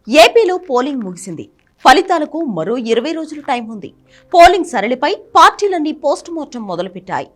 ఏపీలో పోలింగ్ ముగిసింది. ఫలితాలకు మరో 20 రోజుల టైం ఉంది. పోలింగ్ సరళిపై పార్టీలన్నీ పోస్టుమార్టం మొదలుపెట్టాయి.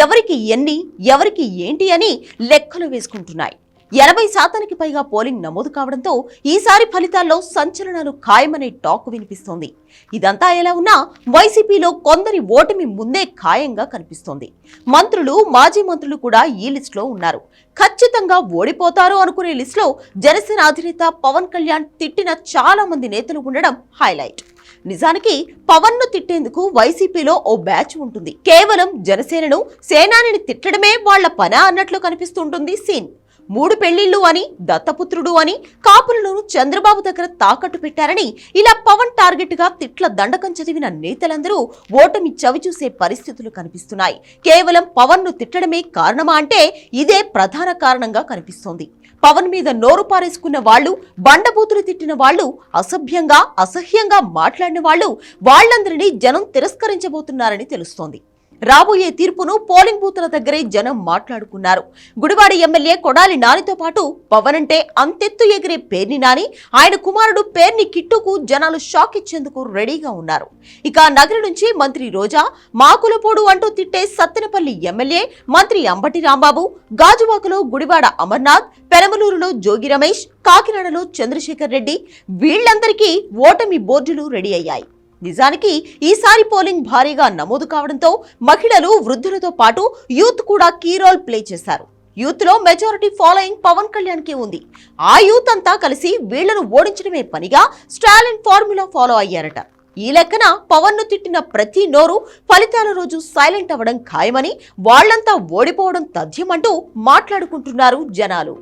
ఎవరికి ఎన్ని, ఎవరికి ఏంటి అని లెక్కలు వేసుకుంటున్నాయి. 80% పైగా పోలింగ్ నమోదు కావడంతో ఈసారి ఫలితాల్లో సంచలనాలు ఖాయమనే టాక్ వినిపిస్తోంది. ఇదంతా ఎలా ఉన్నా వైసీపీలో కొందరి ఓటమి ముందే ఖాయంగా కనిపిస్తోంది. మంత్రులు, మాజీ మంత్రులు కూడా ఈ లిస్టులో ఉన్నారు. ఖచ్చితంగా ఓడిపోతారు అనుకునే లిస్టులో జనసేన అధినేత పవన్ కళ్యాణ్ తిట్టిన చాలా మంది నేతలు ఉండడం హైలైట్. నిజానికి పవన్ ను తిట్టేందుకు వైసీపీలో ఓ బ్యాచ్ ఉంటుంది. కేవలం జనసేనను, సేనానిని తిట్టడమే వాళ్ల పనా అన్నట్లు కనిపిస్తుంటుంది సీన్. 3 పెళ్లిళ్లు అని, దత్తపుత్రుడు అని కాపులను చంద్రబాబు దగ్గర తాకట్టు పెట్టారని ఇలా పవన్ టార్గెట్ గా తిట్ల దండకం చదివిన నేతలందరూ ఓటమి చవిచూసే పరిస్థితులు కనిపిస్తున్నాయి. కేవలం పవన్ ను తిట్టడమే కారణమా అంటే ఇదే ప్రధాన కారణంగా కనిపిస్తోంది. పవన్ మీద నోరు పారేసుకున్న వాళ్లు, బండబూతులు తిట్టిన వాళ్లు, అసభ్యంగా, అసహ్యంగా మాట్లాడిన వాళ్లు, వాళ్లందరినీ జనం తిరస్కరించబోతున్నారని తెలుస్తోంది. రాబోయే తీర్పును పోలింగ్ బూతుల దగ్గరే జనం మాట్లాడుకున్నారు. గుడివాడ ఎమ్మెల్యే కొడాలి నానితో పాటు పవన్ అంటే అంతెత్తు ఎగిరే పేర్ని నాని, ఆయన కుమారుడు పేర్ని కిట్టుకు జనాలు షాక్ ఇచ్చేందుకు రెడీగా ఉన్నారు. ఇక నగరి నుంచి మంత్రి రోజా, మాకులపోడు అంటూ తిట్టే సత్తెనపల్లి ఎమ్మెల్యే మంత్రి అంబటి రాంబాబు, గాజువాకలో గుడివాడ అమర్నాథ్, పెరమలూరులో జోగి రమేష్, కాకినాడలో చంద్రశేఖర్ రెడ్డి, వీళ్లందరికీ ఓటమి బోర్డులు రెడీ అయ్యాయి. నిజానికి ఈసారి పోలింగ్ భారీగా నమోదు కావడంతో మహిళలు, వృద్ధులతో పాటు యూత్ కూడా కీ రోల్ ప్లే చేశారు. యూత్ లో మెజారిటీ ఫాలోయింగ్ పవన్ కళ్యాణ్ కి ఉంది. ఆ యూత్ అంతా కలిసి వీళ్లను ఓడించడమే పనిగా స్టాలిన్ ఫార్ములా ఫాలో అయ్యారట. ఈ లెక్కన పవన్ ను తిట్టిన ప్రతి నోరు ఫలితాల రోజు సైలెంట్ అవ్వడం ఖాయమని, వాళ్లంతా ఓడిపోవడం తథ్యమంటూ మాట్లాడుకుంటున్నారు జనాలు.